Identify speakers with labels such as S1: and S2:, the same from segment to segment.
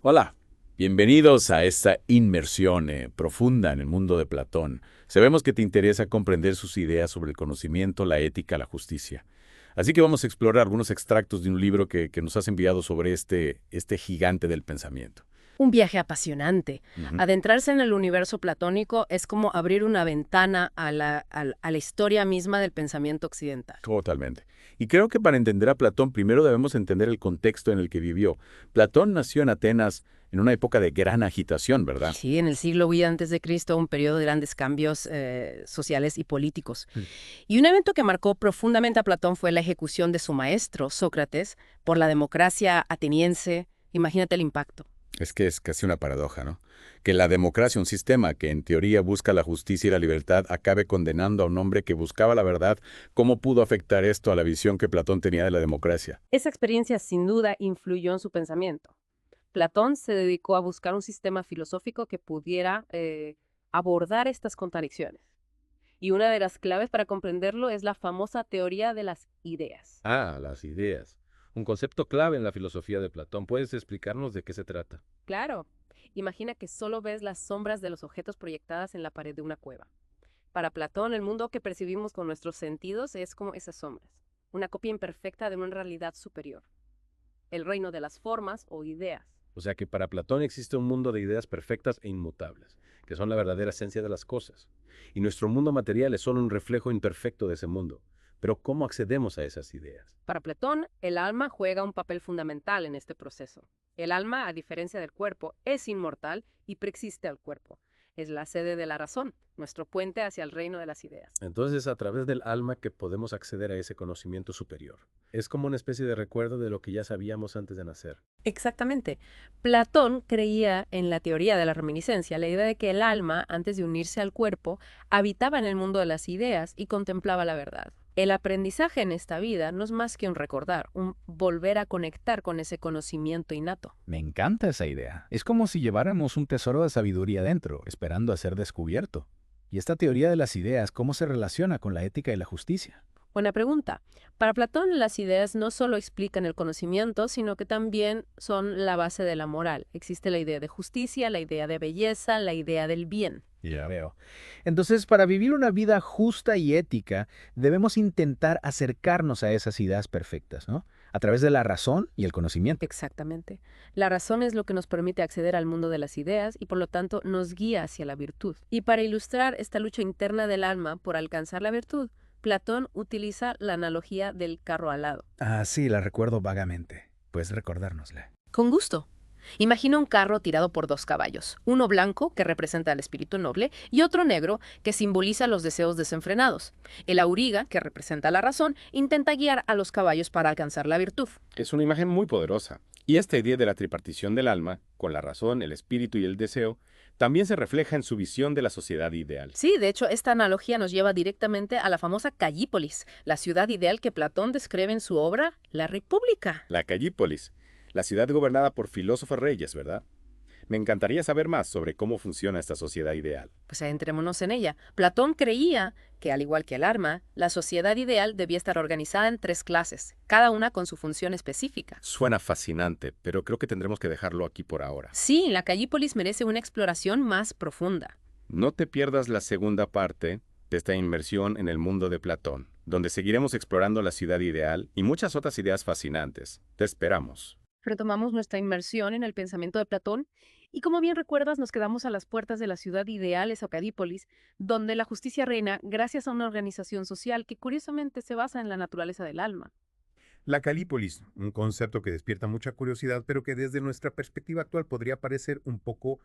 S1: Hola, bienvenidos a esta inmersión profunda en el mundo de Platón. Sabemos que te interesa comprender sus ideas sobre el conocimiento, la ética, la justicia. Así que vamos a explorar algunos extractos de un libro que nos has enviado sobre este gigante del pensamiento.
S2: Un viaje apasionante.
S1: Ujú.
S2: Adentrarse en el universo platónico es como abrir una ventana a la historia misma del pensamiento occidental.
S1: Totalmente. Y creo que para entender a Platón primero debemos entender el contexto en el que vivió. Platón nació en Atenas en una época de gran agitación, ¿verdad?
S2: Sí, en el siglo I antes de Cristo, un periodo de grandes cambios sociales y políticos.
S1: Mm.
S2: Y un evento que marcó profundamente a Platón fue la ejecución de su maestro, Sócrates, por la democracia ateniense. Imagínate el impacto.
S1: Es que es casi una paradoja, ¿no? Que la democracia, un sistema que en teoría busca la justicia y la libertad, acabe condenando a un hombre que buscaba la verdad. ¿Cómo pudo afectar esto a la visión que Platón tenía de la democracia?
S2: Esa experiencia sin duda influyó en su pensamiento. Platón se dedicó a buscar un sistema filosófico que pudiera abordar estas contradicciones. Y una de las claves para comprenderlo es la famosa teoría de las ideas.
S3: Ah, las ideas. Un concepto clave en la filosofía de Platón. ¿Puedes explicarnos de qué se trata?
S2: Claro, imagina que solo ves las sombras de los objetos proyectadas en la pared de una cueva. Para Platón, el mundo que percibimos con nuestros sentidos es como esas sombras, una copia imperfecta de una realidad superior, el reino de las formas o ideas.
S3: O sea que para Platón existe un mundo de ideas perfectas e inmutables, que son la verdadera esencia de las cosas. Y nuestro mundo material es solo un reflejo imperfecto de ese mundo. Pero ¿cómo accedemos a esas ideas?
S2: Para Platón, el alma juega un papel fundamental en este proceso. El alma, a diferencia del cuerpo, es inmortal y preexiste al cuerpo. Es la sede de la razón, nuestro puente hacia el reino de las ideas.
S3: Entonces es a través del alma que podemos acceder a ese conocimiento superior. Es como una especie de recuerdo de lo que ya sabíamos antes de nacer.
S2: Exactamente. Platón creía en la teoría de la reminiscencia, la idea de que el alma, antes de unirse al cuerpo, habitaba en el mundo de las ideas y contemplaba la verdad. El aprendizaje en esta vida no es más que un recordar, un volver a conectar con ese conocimiento innato.
S4: Me encanta esa idea. Es como si lleváramos un tesoro de sabiduría dentro, esperando a ser descubierto. ¿Y esta teoría de las ideas cómo se relaciona con la ética y la justicia?
S2: Buena pregunta. Para Platón, las ideas no solo explican el conocimiento, sino que también son la base de la moral. Existe la idea de justicia, la idea de belleza, la idea del bien.
S4: Ya veo. Entonces, para vivir una vida justa y ética, debemos intentar acercarnos a esas ideas perfectas, ¿no? A través de la razón y el conocimiento.
S2: Exactamente. La razón es lo que nos permite acceder al mundo de las ideas y por lo tanto nos guía hacia la virtud. Y para ilustrar esta lucha interna del alma por alcanzar la virtud, Platón utiliza la analogía del carro alado.
S4: Ah, sí, la recuerdo vagamente. Puedes recordárnosla.
S2: Con gusto. Imagina un carro tirado por dos caballos, uno blanco, que representa al espíritu noble, y otro negro, que simboliza los deseos desenfrenados. El auriga, que representa la razón, intenta guiar a los caballos para alcanzar la virtud.
S5: Es una imagen muy poderosa. Y esta idea de la tripartición del alma, con la razón, el espíritu y el deseo, también se refleja en su visión de la sociedad ideal.
S2: Sí, de hecho, esta analogía nos lleva directamente a la famosa Callípolis, la ciudad ideal que Platón describe en su obra La República.
S5: La Callípolis, la ciudad gobernada por filósofos reyes, ¿verdad? Me encantaría saber más sobre cómo funciona esta sociedad ideal.
S2: Pues entrémonos en ella. Platón creía que, al igual que el alma, la sociedad ideal debía estar organizada en tres clases, cada una con su función específica.
S5: Suena fascinante, pero creo que tendremos que dejarlo aquí por ahora.
S2: Sí, la Callípolis merece una exploración más profunda.
S5: No te pierdas la segunda parte de esta inmersión en el mundo de Platón, donde seguiremos explorando la ciudad ideal y muchas otras ideas fascinantes. Te esperamos.
S2: Retomamos nuestra inmersión en el pensamiento de Platón y, como bien recuerdas, nos quedamos a las puertas de la ciudad ideal, esa Cadípolis, donde la justicia reina gracias a una organización social que curiosamente se basa en la naturaleza del alma.
S6: La Calípolis, un concepto que despierta mucha curiosidad, pero que desde nuestra perspectiva actual podría parecer un poco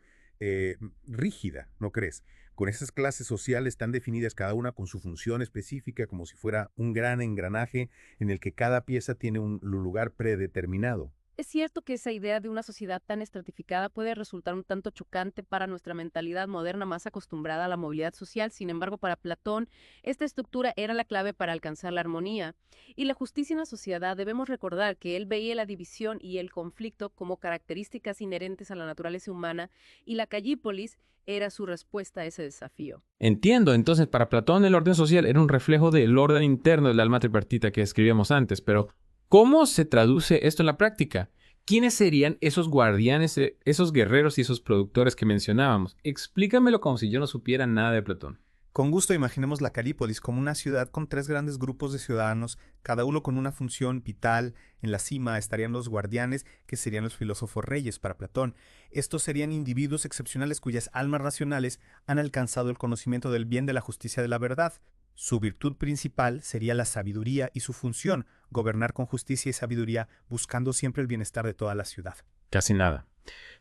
S6: rígida, ¿no crees? Con esas clases sociales tan definidas, cada una con su función específica, como si fuera un gran engranaje en el que cada pieza tiene un lugar predeterminado.
S2: Es cierto que esa idea de una sociedad tan estratificada puede resultar un tanto chocante para nuestra mentalidad moderna más acostumbrada a la movilidad social. Sin embargo, para Platón, esta estructura era la clave para alcanzar la armonía y la justicia en la sociedad. Debemos recordar que él veía la división y el conflicto como características inherentes a la naturaleza humana y la Callípolis era su respuesta a ese desafío.
S3: Entiendo, entonces para Platón el orden social era un reflejo del orden interno del alma tripartita que escribíamos antes, pero ¿cómo se traduce esto en la práctica?
S7: ¿Quiénes serían esos guardianes, esos guerreros y esos productores que mencionábamos? Explícamelo como si yo no supiera nada de Platón.
S8: Con gusto imaginemos la Calípolis como una ciudad con tres grandes grupos de ciudadanos, cada uno con una función vital. En la cima estarían los guardianes, que serían los filósofos reyes para Platón. Estos serían individuos excepcionales cuyas almas racionales han alcanzado el conocimiento del bien, de la justicia, de la verdad. Su virtud principal sería la sabiduría y su función, gobernar con justicia y sabiduría, buscando siempre el bienestar de toda la ciudad.
S7: Casi nada.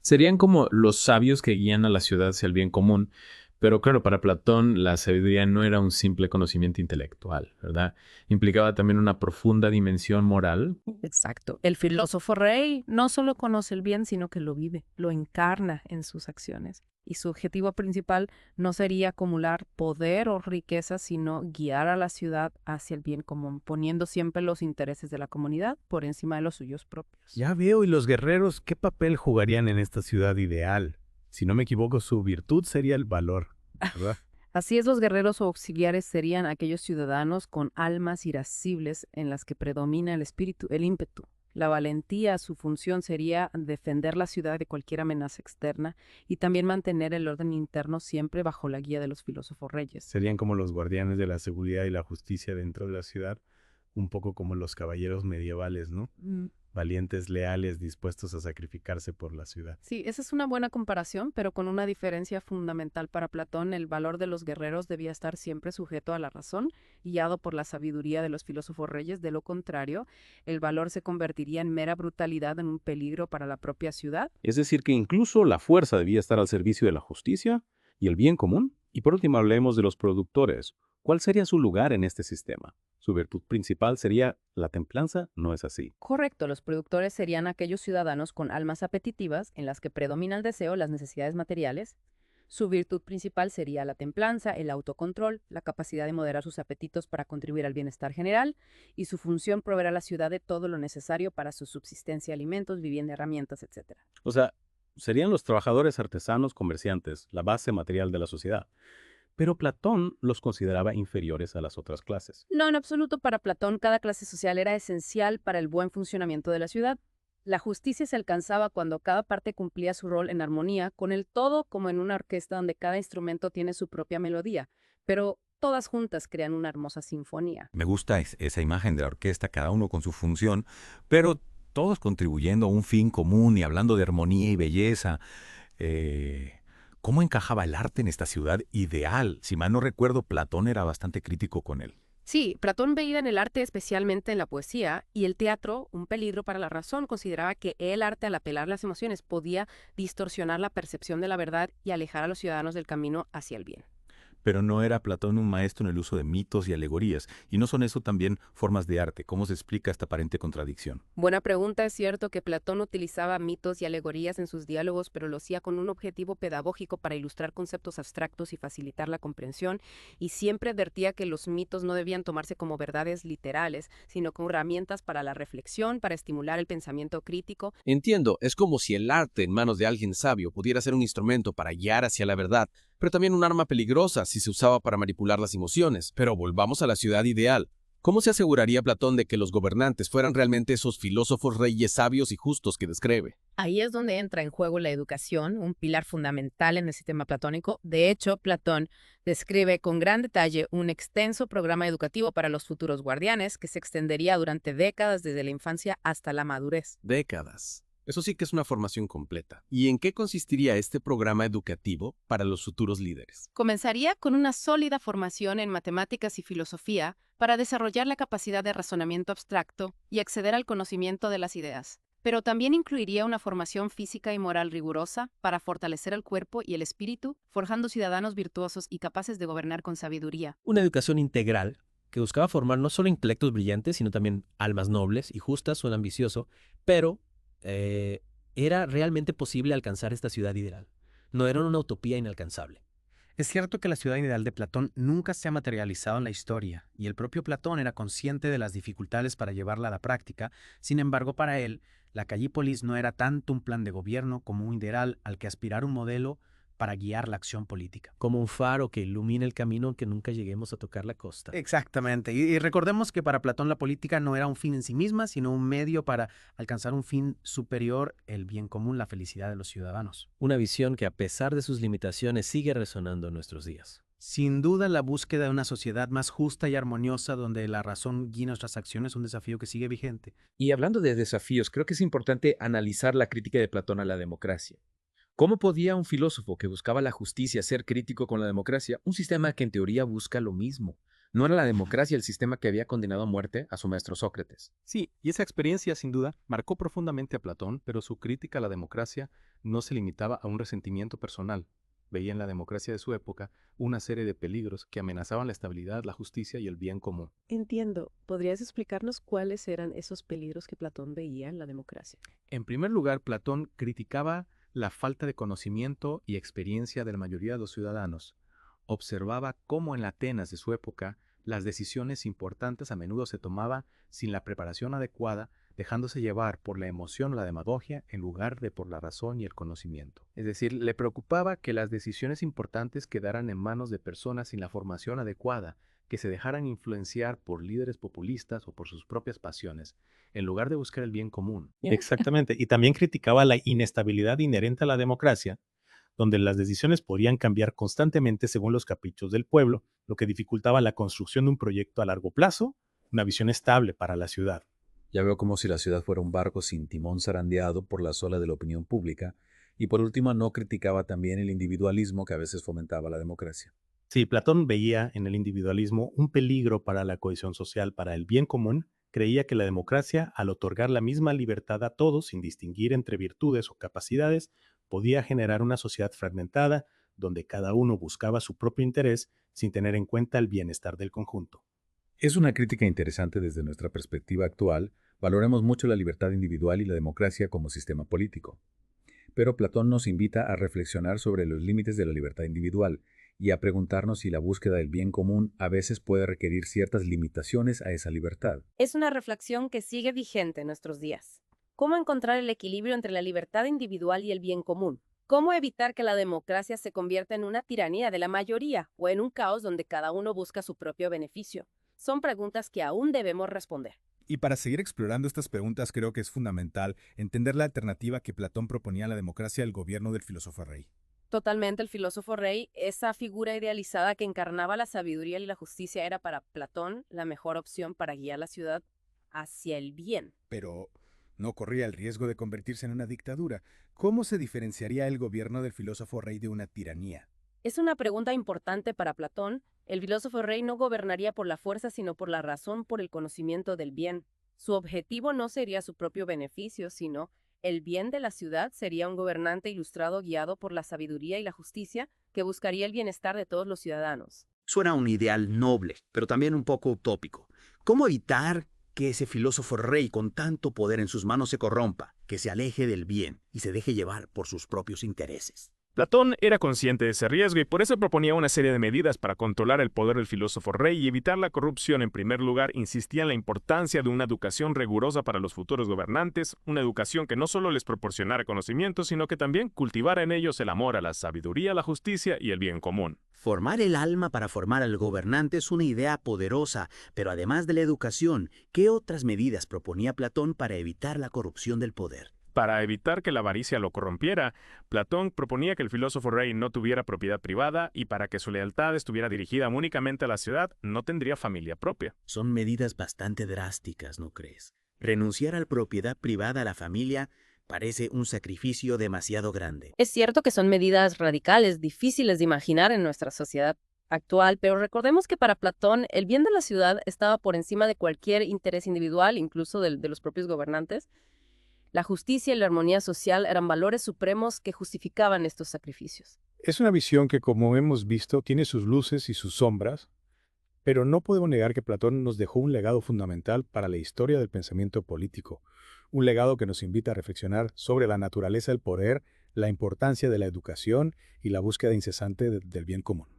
S7: Serían como los sabios que guían a la ciudad hacia el bien común. Pero claro, para Platón la sabiduría no era un simple conocimiento intelectual, ¿verdad? Implicaba también una profunda dimensión moral.
S2: Exacto. El filósofo rey no solo conoce el bien, sino que lo vive, lo encarna en sus acciones. Y su objetivo principal no sería acumular poder o riqueza, sino guiar a la ciudad hacia el bien común, poniendo siempre los intereses de la comunidad por encima de los suyos propios.
S3: Ya veo, ¿y los guerreros qué papel jugarían en esta ciudad ideal? Si no me equivoco, su virtud sería el valor, ¿verdad?
S2: Así es, los guerreros o auxiliares serían aquellos ciudadanos con almas irascibles en las que predomina el espíritu, el ímpetu. La valentía, su función sería defender la ciudad de cualquier amenaza externa y también mantener el orden interno siempre bajo la guía de los filósofos reyes.
S3: Serían como los guardianes de la seguridad y la justicia dentro de la ciudad, un poco como los caballeros medievales, ¿no? Valientes, leales, dispuestos a sacrificarse por la ciudad.
S2: Sí, esa es una buena comparación, pero con una diferencia fundamental para Platón. El valor de los guerreros debía estar siempre sujeto a la razón, guiado por la sabiduría de los filósofos reyes. De lo contrario, el valor se convertiría en mera brutalidad, en un peligro para la propia ciudad.
S1: Es decir, que incluso la fuerza debía estar al servicio de la justicia y el bien común. Y por último hablemos de los productores. ¿Cuál sería su lugar en este sistema? Su virtud principal sería la templanza, ¿no es así?
S2: Correcto, los productores serían aquellos ciudadanos con almas apetitivas en las que predomina el deseo, las necesidades materiales. Su virtud principal sería la templanza, el autocontrol, la capacidad de moderar sus apetitos para contribuir al bienestar general, y su función proveer a la ciudad de todo lo necesario para su subsistencia, alimentos, vivienda, herramientas, etc.
S1: O sea, serían los trabajadores artesanos comerciantes, la base material de la sociedad. Pero Platón los consideraba inferiores a las otras clases.
S2: No, en absoluto. Para Platón, cada clase social era esencial para el buen funcionamiento de la ciudad. La justicia se alcanzaba cuando cada parte cumplía su rol en armonía con el todo, como en una orquesta donde cada instrumento tiene su propia melodía, pero todas juntas crean una hermosa sinfonía.
S9: Me gusta esa imagen de la orquesta, cada uno con su función, pero todos contribuyendo a un fin común y hablando de armonía y belleza. ¿Cómo encajaba el arte en esta ciudad ideal? Si mal no recuerdo, Platón era bastante crítico con él.
S2: Sí, Platón veía en el arte, especialmente en la poesía, y el teatro, un peligro para la razón. Consideraba que el arte, al apelar las emociones, podía distorsionar la percepción de la verdad y alejar a los ciudadanos del camino hacia el bien.
S9: Pero no era Platón un maestro en el uso de mitos y alegorías, y no son eso también formas de arte. ¿Cómo se explica esta aparente contradicción?
S2: Buena pregunta. Es cierto que Platón utilizaba mitos y alegorías en sus diálogos, pero lo hacía con un objetivo pedagógico para ilustrar conceptos abstractos y facilitar la comprensión, y siempre advertía que los mitos no debían tomarse como verdades literales, sino como herramientas para la reflexión, para estimular el pensamiento crítico.
S10: Entiendo, es como si el arte en manos de alguien sabio pudiera ser un instrumento para guiar hacia la verdad, pero también un arma peligrosa si se usaba para manipular las emociones. Pero volvamos a la ciudad ideal. ¿Cómo se aseguraría Platón de que los gobernantes fueran realmente esos filósofos reyes sabios y justos que describe?
S2: Ahí es donde entra en juego la educación, un pilar fundamental en el sistema platónico. De hecho, Platón describe con gran detalle un extenso programa educativo para los futuros guardianes que se extendería durante décadas desde la infancia hasta la madurez.
S10: Décadas. Eso sí que es una formación completa. ¿Y en qué consistiría este programa educativo para los futuros líderes?
S2: Comenzaría con una sólida formación en matemáticas y filosofía para desarrollar la capacidad de razonamiento abstracto y acceder al conocimiento de las ideas. Pero también incluiría una formación física y moral rigurosa para fortalecer el cuerpo y el espíritu, forjando ciudadanos virtuosos y capaces de gobernar con sabiduría.
S11: Una educación integral que buscaba formar no solo intelectos brillantes, sino también almas nobles y justas, suena ambicioso, pero era realmente posible alcanzar esta ciudad ideal. No era una utopía inalcanzable.
S4: Es cierto que la ciudad ideal de Platón nunca se ha materializado en la historia, y el propio Platón era consciente de las dificultades para llevarla a la práctica. Sin embargo, para él, la Calípolis no era tanto un plan de gobierno como un ideal al que aspirar un modelo para guiar la acción política.
S11: Como un faro que ilumina el camino aunque nunca lleguemos a tocar la costa.
S4: Exactamente. Y recordemos que para Platón la política no era un fin en sí misma, sino un medio para alcanzar un fin superior, el bien común, la felicidad de los ciudadanos.
S11: Una visión que a pesar de sus limitaciones sigue resonando en nuestros días.
S4: Sin duda, la búsqueda de una sociedad más justa y armoniosa donde la razón guíe nuestras acciones es un desafío que sigue vigente.
S12: Y hablando de desafíos, creo que es importante analizar la crítica de Platón a la democracia. ¿Cómo podía un filósofo que buscaba la justicia ser crítico con la democracia, un sistema que en teoría busca lo mismo? ¿No era la democracia el sistema que había condenado a muerte a su maestro Sócrates?
S13: Sí, y esa experiencia sin duda marcó profundamente a Platón, pero su crítica a la democracia no se limitaba a un resentimiento personal. Veía en la democracia de su época una serie de peligros que amenazaban la estabilidad, la justicia y el bien común.
S2: Entiendo. ¿Podrías explicarnos cuáles eran esos peligros que Platón veía en la democracia?
S13: En primer lugar, Platón criticaba la falta de conocimiento y experiencia de la mayoría de los ciudadanos. Observaba cómo en la Atenas de su época las decisiones importantes a menudo se tomaban sin la preparación adecuada, dejándose llevar por la emoción o la demagogia en lugar de por la razón y el conocimiento. Es decir, le preocupaba que las decisiones importantes quedaran en manos de personas sin la formación adecuada, que se dejaran influenciar por líderes populistas o por sus propias pasiones, en lugar de buscar el bien común.
S8: Exactamente, y también criticaba la inestabilidad inherente a la democracia, donde las decisiones podían cambiar constantemente según los caprichos del pueblo, lo que dificultaba la construcción de un proyecto a largo plazo, una visión estable para la ciudad.
S9: Ya veo como si la ciudad fuera un barco sin timón zarandeado por las olas de la opinión pública, y por último no criticaba también el individualismo que a veces fomentaba la democracia.
S8: Sí, Platón veía en el individualismo un peligro para la cohesión social, para el bien común. Creía que la democracia, al otorgar la misma libertad a todos sin distinguir entre virtudes o capacidades, podía generar una sociedad fragmentada donde cada uno buscaba su propio interés sin tener en cuenta el bienestar del conjunto.
S9: Es una crítica interesante desde nuestra perspectiva actual. Valoramos mucho la libertad individual y la democracia como sistema político. Pero Platón nos invita a reflexionar sobre los límites de la libertad individual y a preguntarnos si la búsqueda del bien común a veces puede requerir ciertas limitaciones a esa libertad.
S2: Es una reflexión que sigue vigente en nuestros días. ¿Cómo encontrar el equilibrio entre la libertad individual y el bien común? ¿Cómo evitar que la democracia se convierta en una tiranía de la mayoría o en un caos donde cada uno busca su propio beneficio? Son preguntas que aún debemos responder.
S14: Y para seguir explorando estas preguntas creo que es fundamental entender la alternativa que Platón proponía a la democracia al gobierno del filósofo rey.
S2: Totalmente, el filósofo rey, esa figura idealizada que encarnaba la sabiduría y la justicia, era para Platón la mejor opción para guiar la ciudad hacia el bien.
S14: Pero no corría el riesgo de convertirse en una dictadura. ¿Cómo se diferenciaría el gobierno del filósofo rey de una tiranía?
S2: Es una pregunta importante para Platón. El filósofo rey no gobernaría por la fuerza, sino por la razón, por el conocimiento del bien. Su objetivo no sería su propio beneficio, sino el bien de la ciudad. Sería un gobernante ilustrado guiado por la sabiduría y la justicia que buscaría el bienestar de todos los ciudadanos.
S15: Suena un ideal noble, pero también un poco utópico. ¿Cómo evitar que ese filósofo rey con tanto poder en sus manos se corrompa, que se aleje del bien y se deje llevar por sus propios intereses?
S16: Platón era consciente de ese riesgo y por eso proponía una serie de medidas para controlar el poder del filósofo rey y evitar la corrupción. En primer lugar, insistía en la importancia de una educación rigurosa para los futuros gobernantes, una educación que no solo les proporcionara conocimiento, sino que también cultivara en ellos el amor a la sabiduría, la justicia y el bien común.
S15: Formar el alma para formar al gobernante es una idea poderosa, pero además de la educación, ¿qué otras medidas proponía Platón para evitar la corrupción del poder?
S16: Para evitar que la avaricia lo corrompiera, Platón proponía que el filósofo rey no tuviera propiedad privada y para que su lealtad estuviera dirigida únicamente a la ciudad, no tendría familia propia.
S15: Son medidas bastante drásticas, ¿no crees? Renunciar a la propiedad privada a la familia parece un sacrificio demasiado grande.
S2: Es cierto que son medidas radicales, difíciles de imaginar en nuestra sociedad actual, pero recordemos que para Platón el bien de la ciudad estaba por encima de cualquier interés individual, incluso de los propios gobernantes. La justicia y la armonía social eran valores supremos que justificaban estos sacrificios.
S6: Es una visión que, como hemos visto, tiene sus luces y sus sombras, pero no podemos negar que Platón nos dejó un legado fundamental para la historia del pensamiento político, un legado que nos invita a reflexionar sobre la naturaleza del poder, la importancia de la educación y la búsqueda incesante del bien común.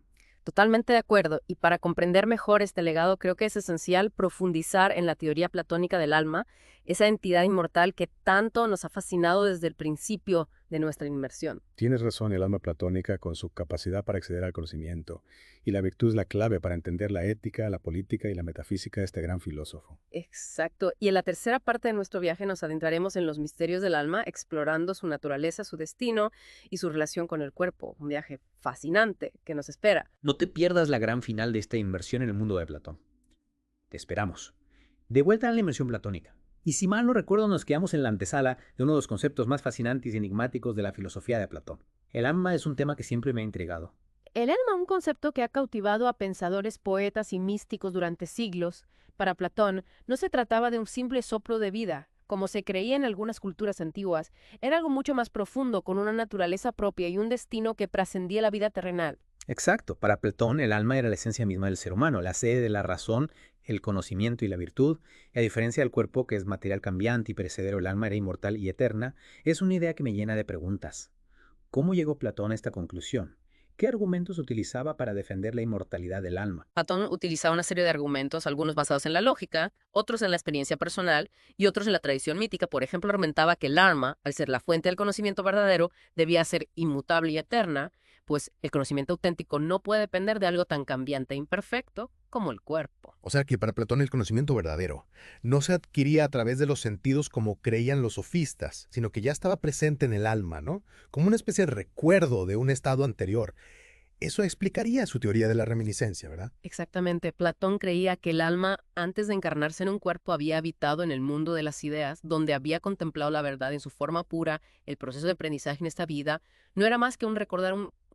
S2: Totalmente de acuerdo, y para comprender mejor este legado creo que es esencial profundizar en la teoría platónica del alma, esa entidad inmortal que tanto nos ha fascinado desde el principio de nuestra inmersión.
S6: Tienes razón, el alma platónica con su capacidad para acceder al conocimiento. Y la virtud es la clave para entender la ética, la política y la metafísica de este gran filósofo.
S2: Exacto. Y en la tercera parte de nuestro viaje nos adentraremos en los misterios del alma, explorando su naturaleza, su destino y su relación con el cuerpo. Un viaje fascinante que nos espera.
S4: No te pierdas la gran final de esta inmersión en el mundo de Platón. Te esperamos. De vuelta a la inmersión platónica. Y si mal no recuerdo, nos quedamos en la antesala de uno de los conceptos más fascinantes y enigmáticos de la filosofía de Platón. El alma es un tema que siempre me ha intrigado.
S2: El alma, un concepto que ha cautivado a pensadores, poetas y místicos durante siglos. Para Platón, no se trataba de un simple soplo de vida, como se creía en algunas culturas antiguas. Era algo mucho más profundo, con una naturaleza propia y un destino que trascendía la vida terrenal.
S4: Exacto. Para Platón, el alma era la esencia misma del ser humano, la sede de la razón, el conocimiento y la virtud. Y a diferencia del cuerpo, que es material cambiante y perecedero, el alma era inmortal y eterna. Es una idea que me llena de preguntas. ¿Cómo llegó Platón a esta conclusión? ¿Qué argumentos utilizaba para defender la inmortalidad del alma?
S2: Platón utilizaba una serie de argumentos, algunos basados en la lógica, otros en la experiencia personal y otros en la tradición mítica. Por ejemplo, argumentaba que el alma, al ser la fuente del conocimiento verdadero, debía ser inmutable y eterna, pues el conocimiento auténtico no puede depender de algo tan cambiante e imperfecto como el cuerpo.
S6: O sea que para Platón el conocimiento verdadero no se adquiría a través de los sentidos como creían los sofistas, sino que ya estaba presente en el alma, ¿no? Como una especie de recuerdo de un estado anterior. Eso explicaría su teoría de la reminiscencia, ¿verdad?
S2: Exactamente. Platón creía que el alma, antes de encarnarse en un cuerpo, había habitado en el mundo de las ideas, donde había contemplado la verdad en su forma pura, el proceso de aprendizaje en esta vida. No era más que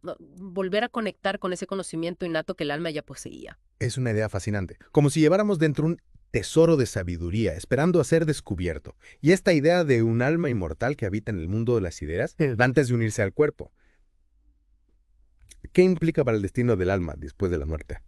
S2: volver a conectar con ese conocimiento innato que el alma ya poseía.
S6: Es una idea fascinante. Como si lleváramos dentro un tesoro de sabiduría, esperando a ser descubierto. Y esta idea de un alma inmortal que habita en el mundo de las ideas, antes de unirse al cuerpo. ¿Qué implica para el destino del alma después de la muerte?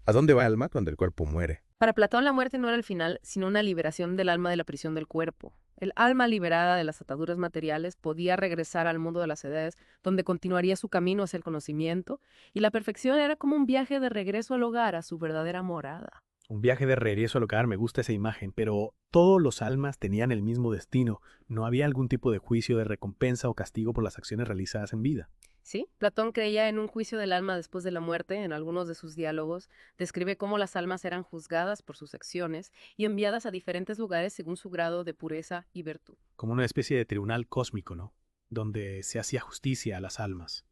S6: ¿A dónde va el alma cuando el cuerpo muere?
S2: Para Platón, la muerte no era el final, sino una liberación del alma de la prisión del cuerpo. El alma liberada de las ataduras materiales podía regresar al mundo de las ideas, donde continuaría su camino hacia el conocimiento, y la perfección era como un viaje de regreso al hogar, a su verdadera morada.
S17: Un viaje de regreso al hogar, me gusta esa imagen, pero todos los almas tenían el mismo destino. No había algún tipo de juicio de recompensa o castigo por las acciones realizadas en vida.
S2: Sí, Platón creía en un juicio del alma después de la muerte. En algunos de sus diálogos describe cómo las almas eran juzgadas por sus acciones y enviadas a diferentes lugares según su grado de pureza y virtud.
S17: Como una especie de tribunal cósmico, ¿no? Donde se hacía justicia a las almas.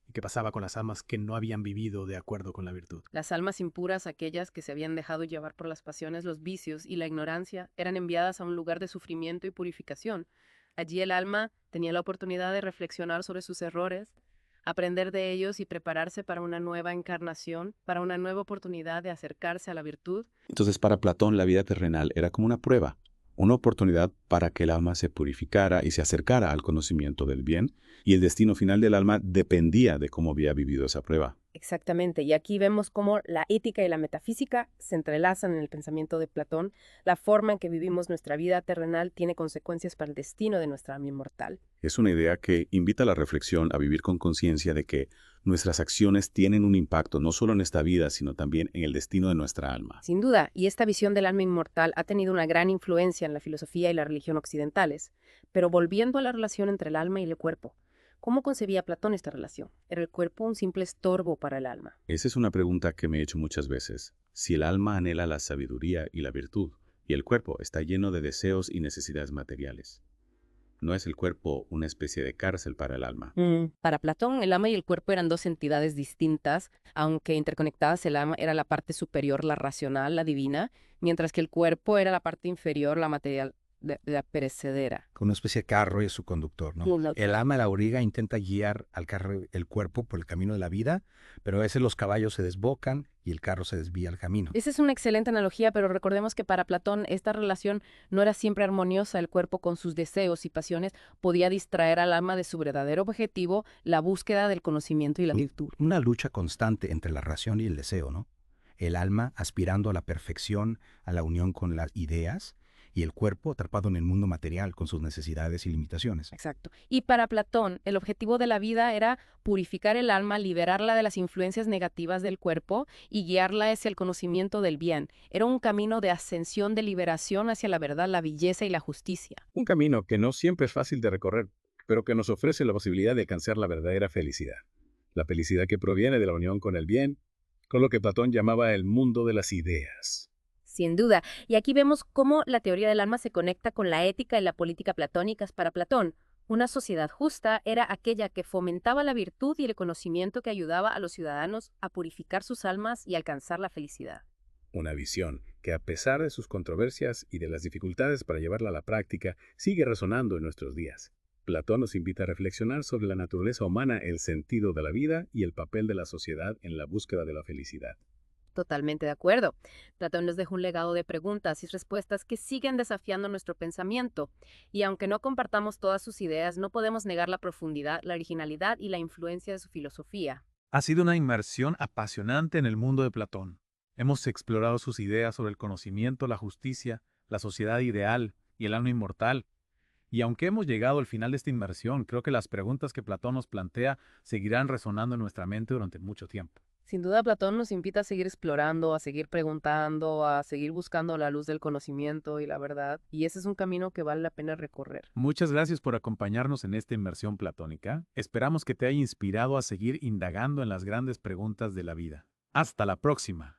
S17: ¿Y qué pasaba con las almas que no habían vivido de acuerdo con la virtud?
S2: Las almas impuras, aquellas que se habían dejado llevar por las pasiones, los vicios y la ignorancia, eran enviadas a un lugar de sufrimiento y purificación. Allí el alma tenía la oportunidad de reflexionar sobre sus errores, aprender de ellos y prepararse para una nueva encarnación, para una nueva oportunidad de acercarse a la virtud.
S1: Entonces, para Platón, la vida terrenal era como una prueba, una oportunidad para que el alma se purificara y se acercara al conocimiento del bien, y el destino final del alma dependía de cómo había vivido esa prueba.
S2: Exactamente, y aquí vemos cómo la ética y la metafísica se entrelazan en el pensamiento de Platón. La forma en que vivimos nuestra vida terrenal tiene consecuencias para el destino de nuestra alma inmortal.
S1: Es una idea que invita a la reflexión, a vivir con conciencia de que nuestras acciones tienen un impacto no solo en esta vida, sino también en el destino de nuestra alma.
S2: Sin duda, y esta visión del alma inmortal ha tenido una gran influencia en la filosofía y la religión occidentales. Pero volviendo a la relación entre el alma y el cuerpo, ¿cómo concebía Platón esta relación? ¿Era el cuerpo un simple estorbo para el alma?
S1: Esa es una pregunta que me he hecho muchas veces. Si el alma anhela la sabiduría y la virtud, y el cuerpo está lleno de deseos y necesidades materiales, ¿no es el cuerpo una especie de cárcel para el alma?
S2: Para Platón, el alma y el cuerpo eran dos entidades distintas, aunque interconectadas. El alma era la parte superior, la racional, la divina, mientras que el cuerpo era la parte inferior, la material, la perecedera.
S14: Con una especie de carro y su conductor, ¿no? El alma, la auriga, intenta guiar al carro, el cuerpo por el camino de la vida, pero a veces los caballos se desbocan y el carro se desvía al camino.
S2: Esa es una excelente analogía, pero recordemos que para Platón esta relación no era siempre armoniosa. El cuerpo, con sus deseos y pasiones, podía distraer al alma de su verdadero objetivo, la búsqueda del conocimiento y la virtud.
S14: Una lucha constante entre la razón y el deseo, ¿no? El alma aspirando a la perfección, a la unión con las ideas, y el cuerpo atrapado en el mundo material con sus necesidades y limitaciones.
S2: Exacto. Y para Platón, el objetivo de la vida era purificar el alma, liberarla de las influencias negativas del cuerpo y guiarla hacia el conocimiento del bien. Era un camino de ascensión, de liberación hacia la verdad, la belleza y la justicia.
S3: Un camino que no siempre es fácil de recorrer.
S1: pero que nos ofrece la posibilidad de alcanzar la verdadera felicidad. La felicidad que proviene de la unión con el bien, con lo que Platón llamaba el mundo de las ideas.
S2: Sin duda. Y aquí vemos cómo la teoría del alma se conecta con la ética y la política platónicas para Platón. Una sociedad justa era aquella que fomentaba la virtud y el conocimiento que ayudaba a los ciudadanos a purificar sus almas y alcanzar la felicidad.
S1: Una visión que, a pesar de sus controversias y de las dificultades para llevarla a la práctica, sigue resonando en nuestros días. Platón nos invita a reflexionar sobre la naturaleza humana, el sentido de la vida y el papel de la sociedad en la búsqueda de la felicidad.
S2: Totalmente de acuerdo. Platón nos deja un legado de preguntas y respuestas que siguen desafiando nuestro pensamiento. Y aunque no compartamos todas sus ideas, no podemos negar la profundidad, la originalidad y la influencia de su filosofía.
S17: Ha sido una inmersión apasionante en el mundo de Platón. Hemos explorado sus ideas sobre el conocimiento, la justicia, la sociedad ideal y el alma inmortal. Y aunque hemos llegado al final de esta inmersión, creo que las preguntas que Platón nos plantea seguirán resonando en nuestra mente durante mucho tiempo.
S2: Sin duda, Platón nos invita a seguir explorando, a seguir preguntando, a seguir buscando la luz del conocimiento y la verdad. Y ese es un camino que vale la pena recorrer.
S17: Muchas gracias por acompañarnos en esta inmersión platónica. Esperamos que te haya inspirado a seguir indagando en las grandes preguntas de la vida. Hasta la próxima.